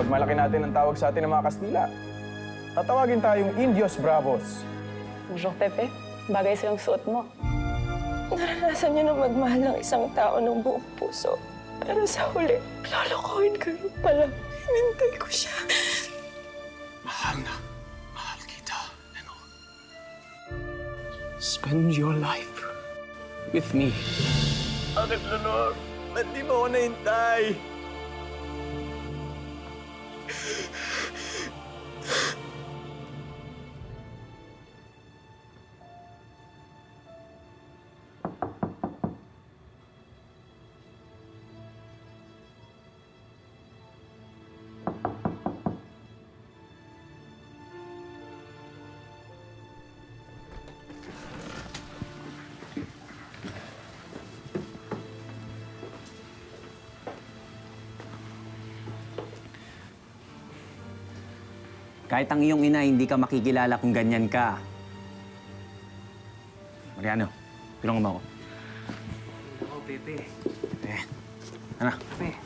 ipagmalaki natin ang tawag sa atin ng mga Kastila. Tatawagin tayong Indios Bravos. Bonjour, Pepe. Bagay sa yung suot mo. Naranasan niyo na magmahal ng isang tao ng buong puso. Pero sa huli, lolokohin ko rin pala. Hinintay ko siya. Mahal na mahal kita, Lenore. Spend your life with me. Bakit, Lenore? Ba't di mo ako nahintay? Kahit ang iyong ina, hindi ka makikilala kung ganyan ka. Mariano, tulungan mo ako. Oh, Pepe. Ano? Pepe.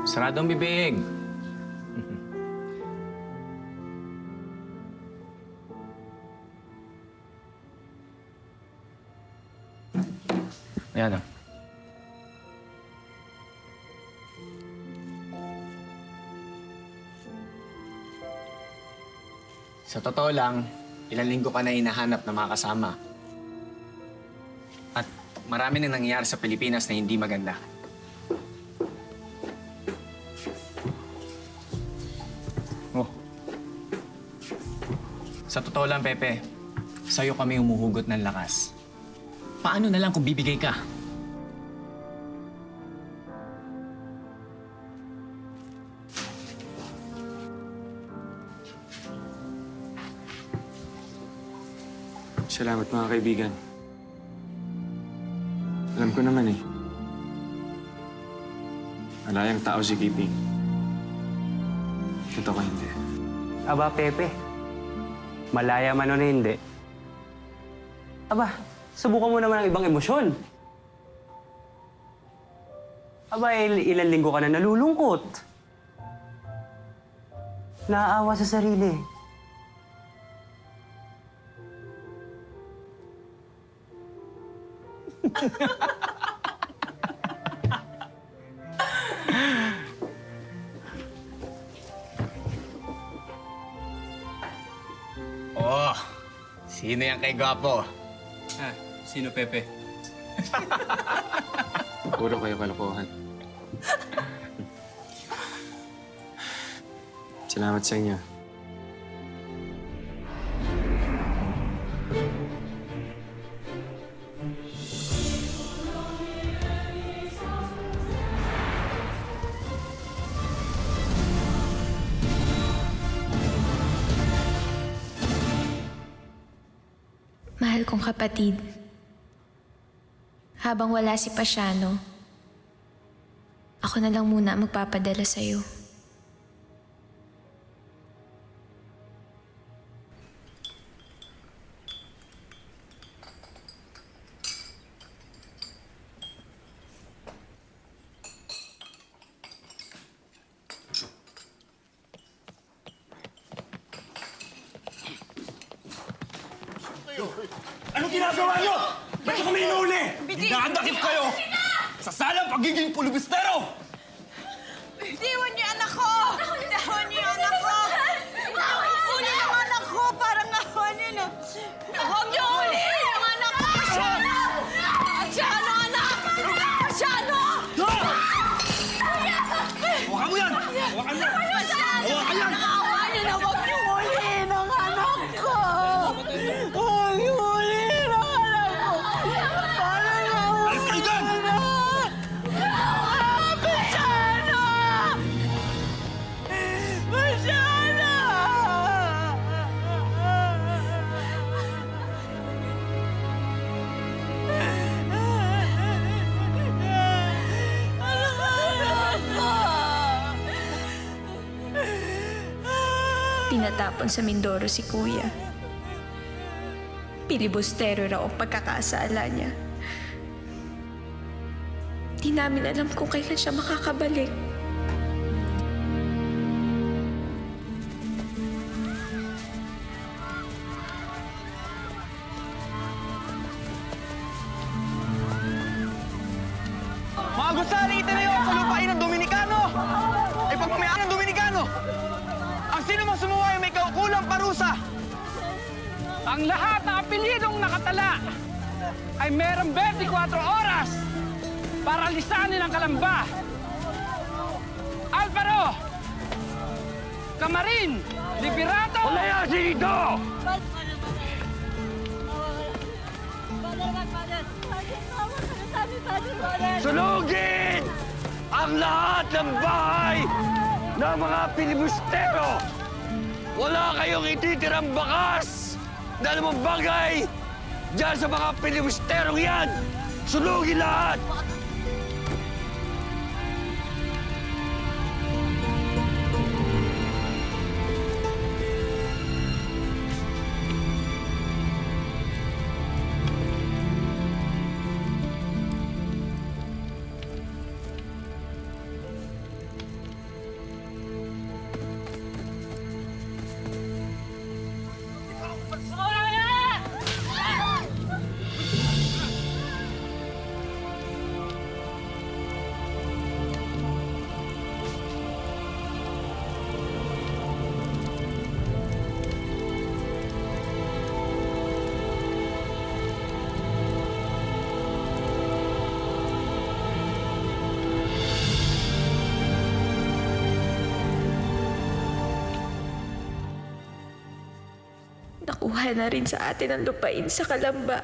Sarado ang bibig. Ayan o. Sa totoo lang, ilang linggo ka na hinahanap na mga kasama. At marami na nangyayari sa Pilipinas na hindi maganda. Oh. Sa totoo lang, Pepe, sa'yo kami humuhugot ng lakas. Paano na lang kung bibigay ka? Salamat mga kaibigan. Alam ko naman eh. Malayang tao si Kipi. Totoo ka hindi. Aba, Pepe. Malaya man o hindi. Aba, subukan mo naman ang ibang emosyon. Aba, ilang linggo ka na nalulungkot. Naaawa sa sarili. Oh, sino yan kay Gwapo? Sino, Pepe? Puro kayo kalokohan. Salamat sa inyo. Mahal kong kapatid, habang wala si Pasiano, ako na lang muna magpapadala sa'yo. Anong ginagawa niyo? Ba't kami inuuli? Dinadakip kayo sa salang pagiging pulubistero! Iwan niyo anak ko! Iwan niyo anak ko! Uli ang anak ko! Parang awan niyo na! Huwag niyo uli ang anak ko! Pasiano! Pasiano, anak! Pasiano! Hawakan mo yan! Hawakan mo! Hawakan yan! Awan niyo na! Huwag niyo uli ang anak ko! Huwag niyo uli ang anak ko! Paano tinatapon sa Mindoro si Kuya. Pilibustero raw ang pagkakasala niya. Di namin alam kung kailan siya makakabalik. Mga gusali, itinayo ang palupain ng Dominikano! Ay pagmamayaan ng Dominikano! Ang sino mang sumuwa ay may kaukulang parusa! Ang lahat ng apelyidong nakatala ay merong 24 oras para lisanin ang Kalamba. Alvaro! Camarin! Liberato! Palayasin ito! Sunugin ang lahat ng bahay ng mga pilibustero! Wala kayong ititirang bakas na anumang bagay dyan sa mga pilibusterong yan! Sunugin lahat! Nakuha na rin sa atin ang lupain sa Kalamba.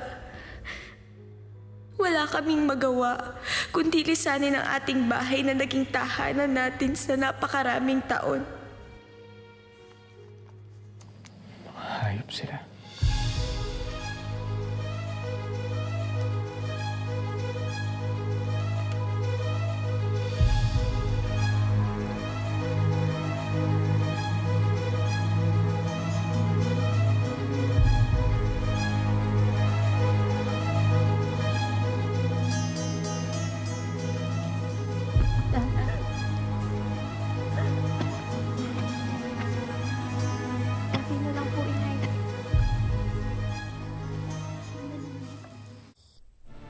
Wala kaming magawa kundi lisanin ang ating bahay na naging tahanan natin sa napakaraming taon. Hayop sila.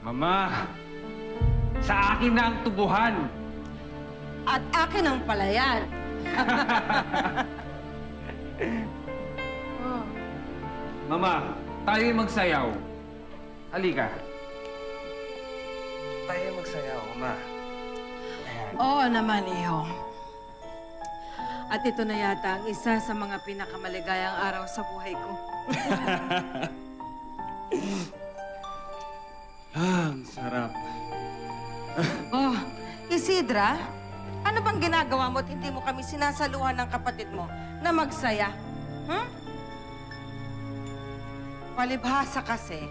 Mama, sa akin na ang tubuhan. At akin ang palayan. Mama, tayo'y magsayaw. Halika. Tayo magsayaw, ma. Oo naman, iho. At ito na yata ang isa sa mga pinakamaligayang araw sa buhay ko. Ang sarap. Oh, Isidra, ano bang ginagawa mo at hindi mo kami sinasaluhan ng kapatid mo na magsaya? Palibhasa kasi,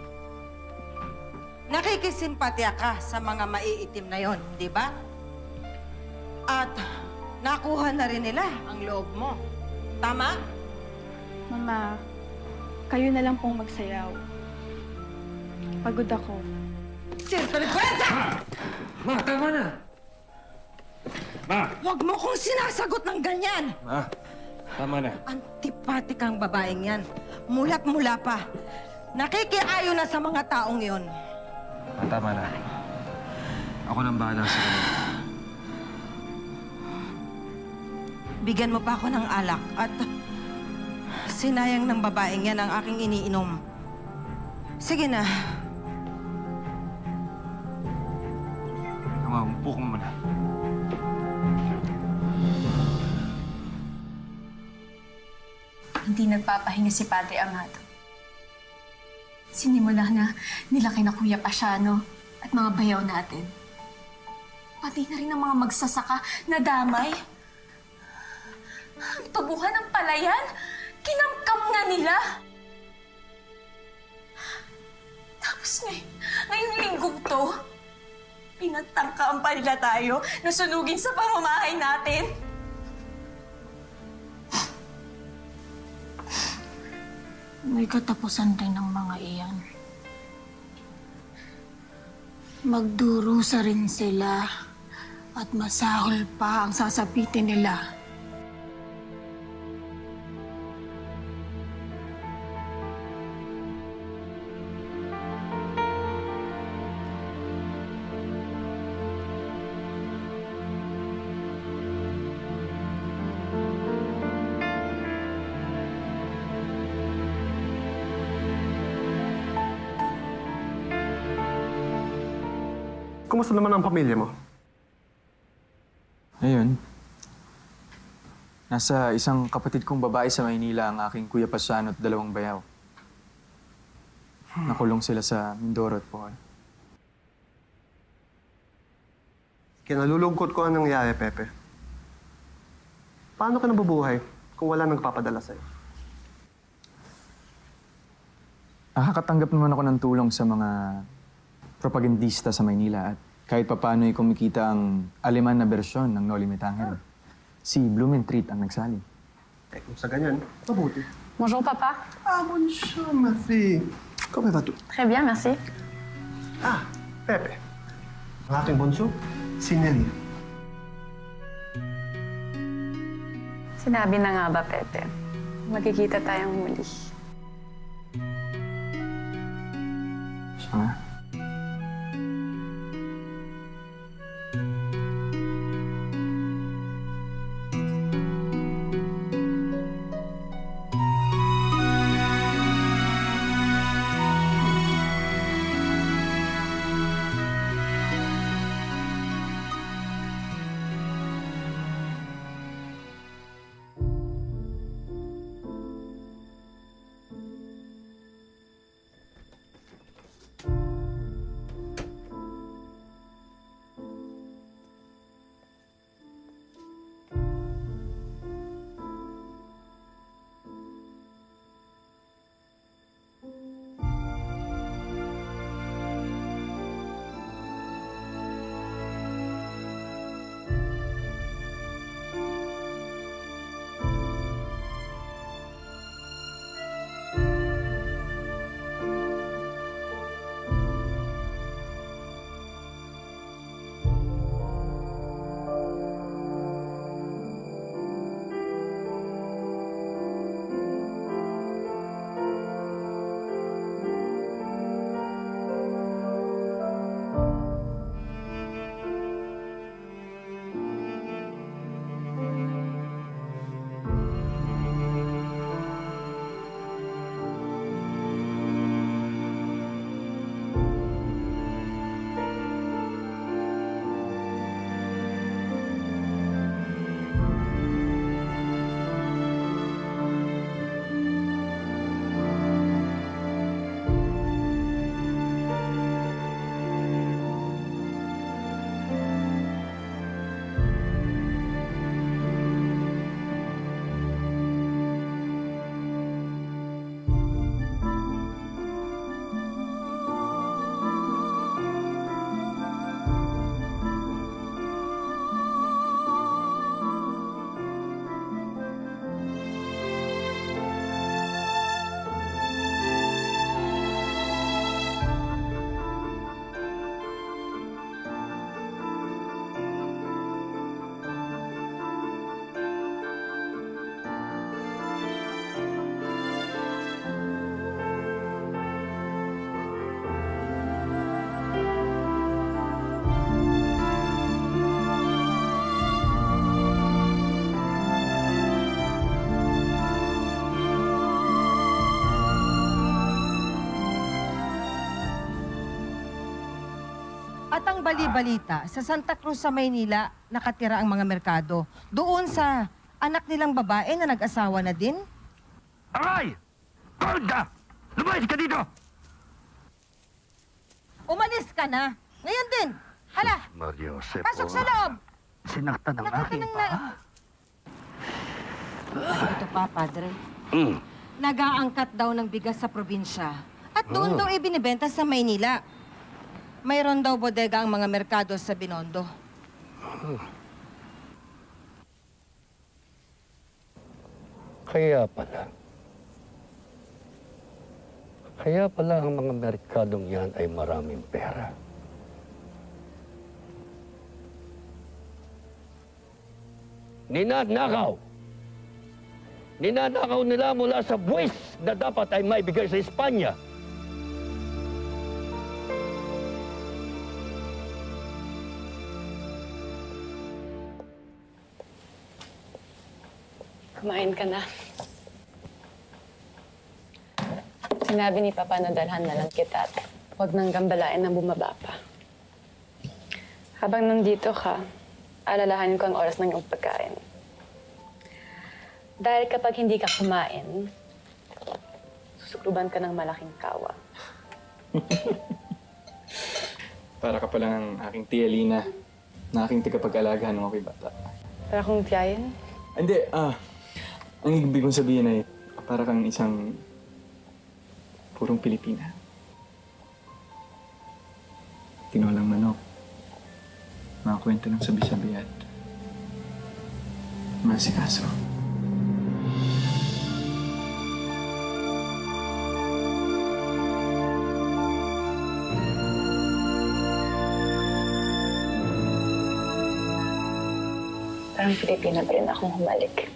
nakikisimpatya ka sa mga maiitim na yon, di ba? At nakuha na rin nila ang loob mo. Tama? Mama, kayo na lang pong magsayaw. Pagod ako. Sirkulkwenta! Ma, tama na. Ma! Huwag mo kong sinasagot ng ganyan! Ma, tama na. Antipatik ang babaeng yan. Mulat-mula pa. Nakikiayo na sa mga taong yon. Ma, tama na. Ako nang bahala sa kanila. Bigyan mo pa ako ng alak at sinayang ng babaeng yan ang aking iniinom. Sige na. Ma, umupo ka muna. Hindi nagpapahinga si Padre Amado. Sinimula na nilaki na Kuya Pasiano at mga bayaw natin. Pati na rin ang mga magsasaka na damay. Ang tubuhan ng palayan, kinamkam na nila. Tapos ngayong linggong to, pinagtangkaan pa nila tayo na sunugin sa pamamahay natin. May katapusan rin ng mga iyan. Magdurusa rin sila at masahol pa ang sasapitin nila. Kumusta naman ang pamilya mo? Ayun. Nasa isang kapatid kong babae sa Maynila ang aking Kuya Pasiano at 2 bayaw. Nakulong sila sa Mindoro at Bohol. Kinalulungkot ko ang nangyari, Pepe. Paano ka nabubuhay kung wala nagpapadala sa'yo? Nakakatanggap naman ako ng tulong sa mga propagandista sa Maynila at kahit papaano ay kumikita ang aleman na bersyon ng Noli Me Tangere. Si Blumentritt ang nagsali. Eh, kung sa ganyan, mabuti. Bonjour, papa. Ah, bonjour, ma fille. Comment vas-tu? Très bien, merci. Ah, Pepe. Ang aking bunso, si Nelly. Sinabi na nga ba, Pepe? Magkikita tayong muli. Siya nga. At ang bali-balita, sa Santa Cruz sa Maynila, nakatira ang mga merkado. Doon sa anak nilang babae na nag-asawa na din. Aray! Konda! Lumayas ka dito! Umalis ka na. Ngayon din. Hala, Mario Jose pasok sa loob. Sinaktan ng aking pa. Ito pa, padre. Nag-aangkat daw ng bigas sa probinsya. At doon daw ibinibenta sa Maynila. Mayroon daw bodega ang mga merkado sa Binondo. Kaya pala. Kaya pala ang mga merkadong yan ay maraming pera. Ninanakaw! Ninanakaw nila mula sa buwis na dapat ay maibigay sa Espanya. Kumain ka na. Sinabi ni Papa na dalhan na lang kita at huwag nang gambalain na bumaba pa. Habang nandito ka, alalahanin ko ang oras ng iyong pagkain. Dahil kapag hindi ka kumain, susukluban ka ng malaking kawa. Para ka pala ng aking tia Lina, na aking tagapag-alaga nung ako'y bata. Para kung tiyayin, Hindi, ang ibig kong sabihin ay para kang isang purong Pilipina. Tinolang manok. Mga kwento ng sabi-sabi at masikaso. parang Pilipina pa rin akong humalik.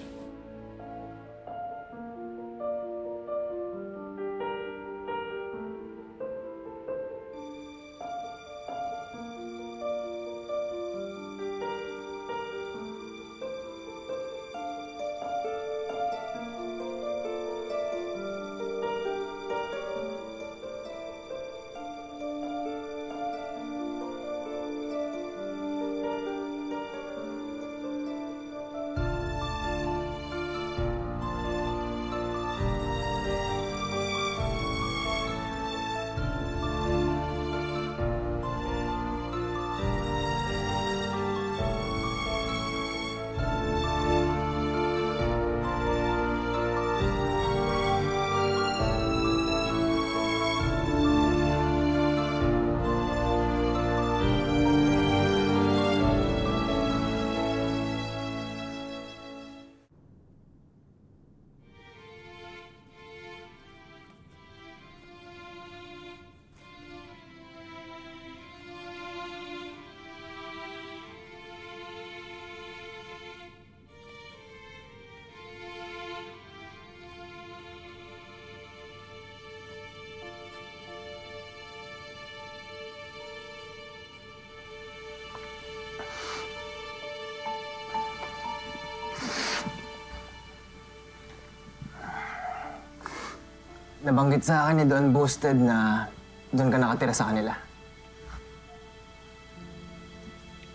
Nabanggit sa akin ni Don Boosted na doon ka nakatira sa kanila.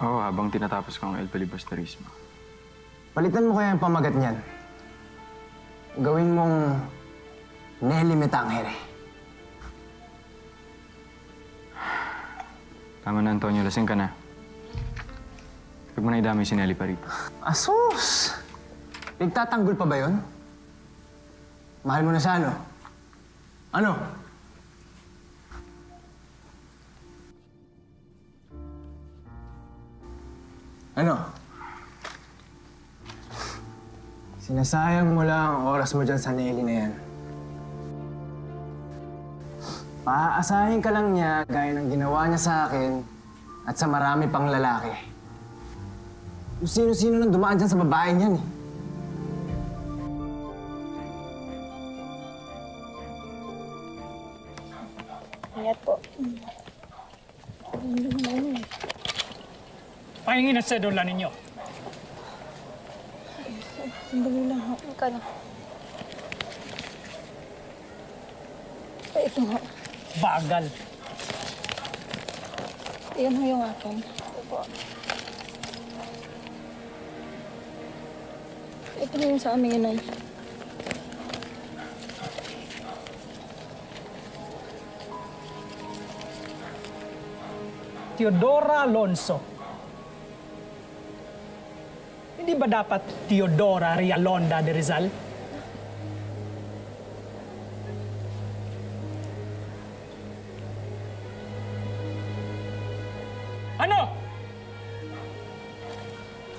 Oo, habang tinatapos ko ang El Filibusterismo. Palitan mo kaya ang pamagat niyan. Gawin mong Nelly Metangere. Tama na, Antonio. Lasing ka na. Huwag mo na idamay si Nelly pa rito. Asus! Nagtatanggol pa ba yun? Mahal mo na siya, ano? Ano? Ano? Sinasayang mo lang ang oras mo dyan sa Nelly na yan. Paaasahin ka lang niya gaya ng ginawa niya sa akin at sa marami pang lalaki. Kung sino-sino nang dumaan dyan sa babae niyan eh. Ingat po. Pahingin ang sedula ninyo. Sandali lang ho. Ika lang. Ay, ito nga. Bagal. Iyan ho yung akin. Ito po. Ito na yung sa aming inay. Teodora Alonso. Hindi ba dapat Teodora Rialonda de Rizal? Ano?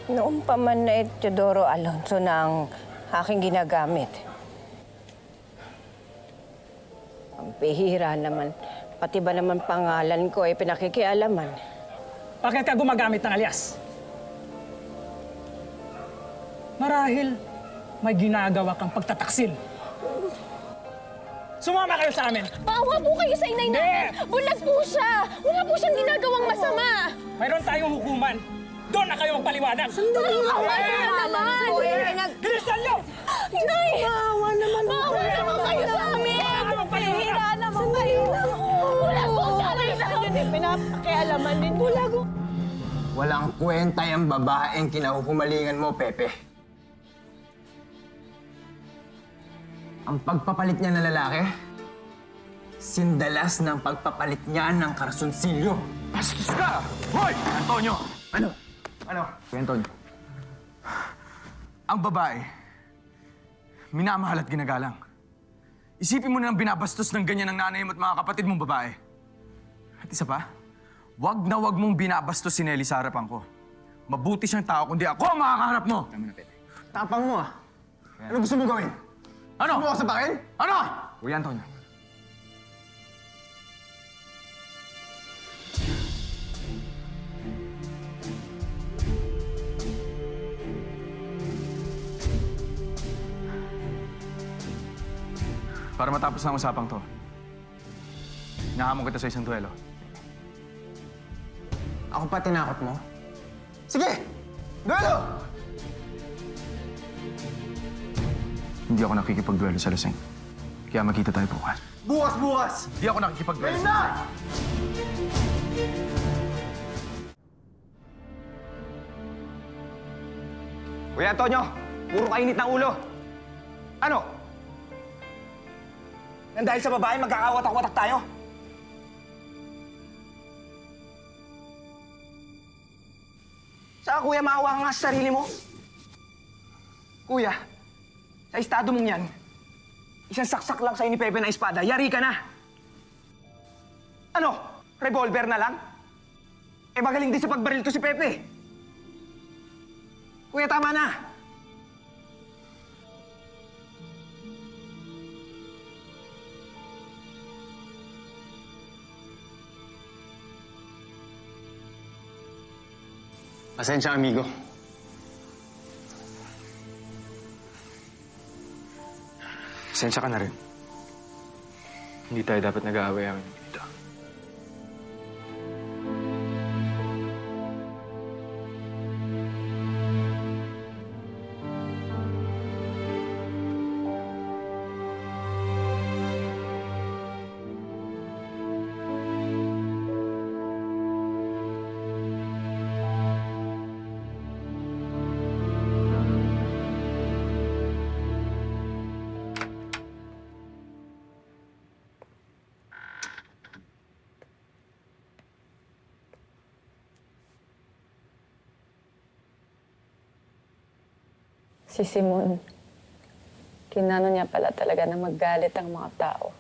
Noong pa man na Teodoro Alonso na ang aking ginagamit. Ang Bihira naman. Pati ba naman pangalan ko ay pinakikialaman? Bakit ka gumagamit ng alias? Marahil may ginagawa kang pagtataksil. Sumama kayo sa amin! Paawa po kayo sa inay namin! Bulag po siya! Wala po siyang ginagawang masama! Mayroon tayong hukuman. Doon na kayo magpaliwanag! Sandali lang! Naman! Bilisan niyo! Inay! Maawa naman kayo sa amin! Pahihira naman kayo! Bulag po siya! Pinapakialaman din. Bulag. Walang kwenta yung babaeng kinahuhumalingan mo, Pepe. Ang pagpapalit niya ng lalaki, sindalas ng pagpapalit niya ng karsunsilyo. Bastos ka! Hoy! Antonio! Ano? Kuya Antonio. Ang babae, minamahal at ginagalang. Isipin mo na ang binabastos ng ganyan ng nanay mo at mga kapatid mong babae. At isa pa, wag na wag mong binabastos si Nelly sa harapan ko. Mabuti siyang tao, kundi ako ang makakaharap mo! Tapang mo ah. Ano gusto mo gawin? Ano? Gusto mo ako sabakin? Ano? Kuya Antonio. Para matapos na ang usapang to, hinahamon kita sa isang duelo. Ako pa tinakot mo? Sige! Duelo! Hindi ako nakikipagduelo sa lasing. Kaya magkita tayo bukas. Bukas! Hindi ako nakikipagduelo. Ngayon na! Kuya Antonio, puro kainit ng ulo. Ano? Nang dahil sa babae, magkakawatak-watak tayo? Saka kuya, maawa ka nga sa sarili mo. Kuya, sa estado mong yan, isang saksak lang sa'yo ni Pepe na espada, yari ka na. Ano? Revolver na lang? Eh, magaling din sa pagbaril to si Pepe. Kuya, tama na. Pasensya, amigo. Pasensya ka na rin. Hindi tayo dapat nag-aaway-aaway dito. Si Simon, kinano niya pala talaga na maggalit ang mga tao.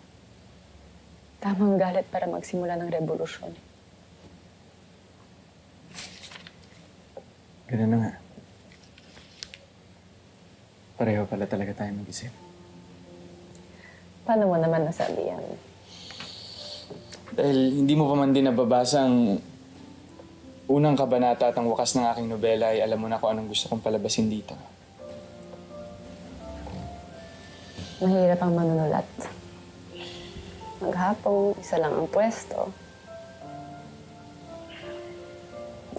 Tamang galit para magsimula ng revolusyon. Ganun na nga. Pareho pala talaga tayo mag-isip. Paano mo naman nasabi yan? Dahil hindi mo pa man din nababasa ang unang kabanata at ang wakas ng aking nobela ay alam mo na kung anong gusto kong palabasin dito. Mahirap ang manunulat. Maghapong, isa lang ang pwesto.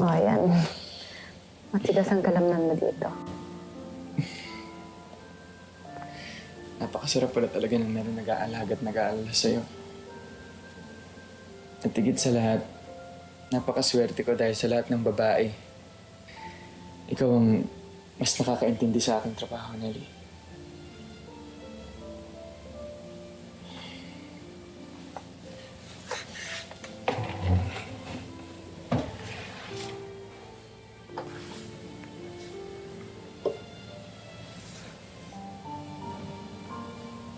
O, ayan. Matigas ang kalamnan mo dito. Napakasarap pala talaga ng meron nag-aalaga at nag-aalala sa'yo. At higit sa lahat, napakaswerte ko dahil sa lahat ng babae. Ikaw ang mas nakakaintindi sa aking trabaho, Nelly.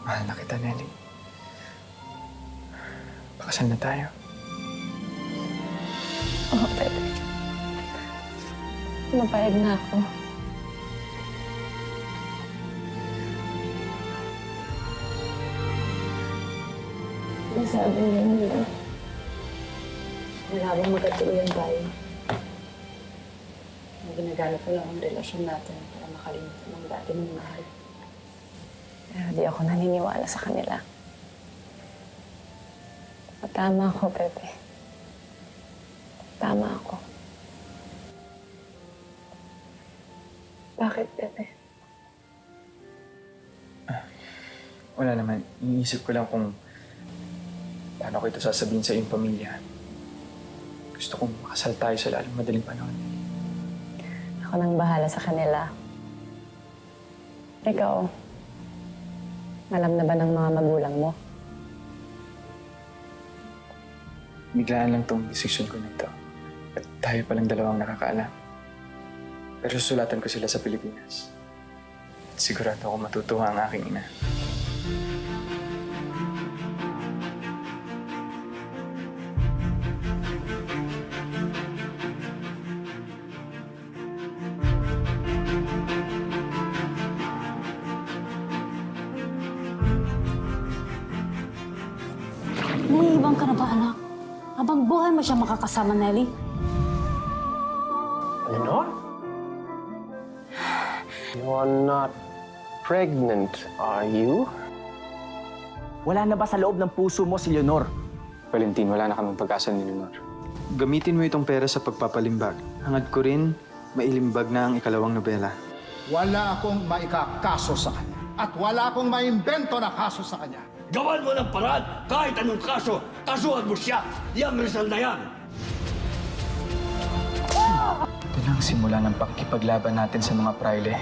Mahal na kita, Nelly. Pakasal na tayo. Oo, Pepe. Mapayag na ako. sinasabi niyo nila. Wala bang magkatuluyan tayo? Ginagamit ko lang ang relasyon natin para makalimutan ng dati mong mahal. Pero di ako naniniwala sa kanila. At tama ako, Pepe. Tama ako. Bakit, Pepe? Wala naman. Iniisip ko lang kung paano ko ito sasabihin sa iyong pamilya. Gusto kong makasal tayo sa lalong madaling panahon. Ako nang bahala sa kanila. Ikaw, alam na ba ng mga magulang mo? Biglaan lang tong desisyon ko na ito. At tayo palang dalawang nakakaalam. Pero susulatan ko sila sa Pilipinas. At sigurado ako matutuwa ang aking ina. Naiibang ka na ba, anak? Habang buhay mo siya makakasama, Nelly. Leonor? You are not pregnant, are you? Wala na ba sa loob ng puso mo si Leonor? Valentin, wala na kaming pag-asa ni Leonor. Gamitin mo itong pera sa pagpapalimbag. Hangad ko rin, mailimbag na ang ikalawang nobela. Wala akong maikakaso sa kanya. At wala akong maimbento na kaso sa kanya. Gawan mo ng paraan! Kahit anong kaso, kasuhan mo siya! Yang Rizal na yan! Ito na ang simula ng pakikipaglaban natin sa mga praile.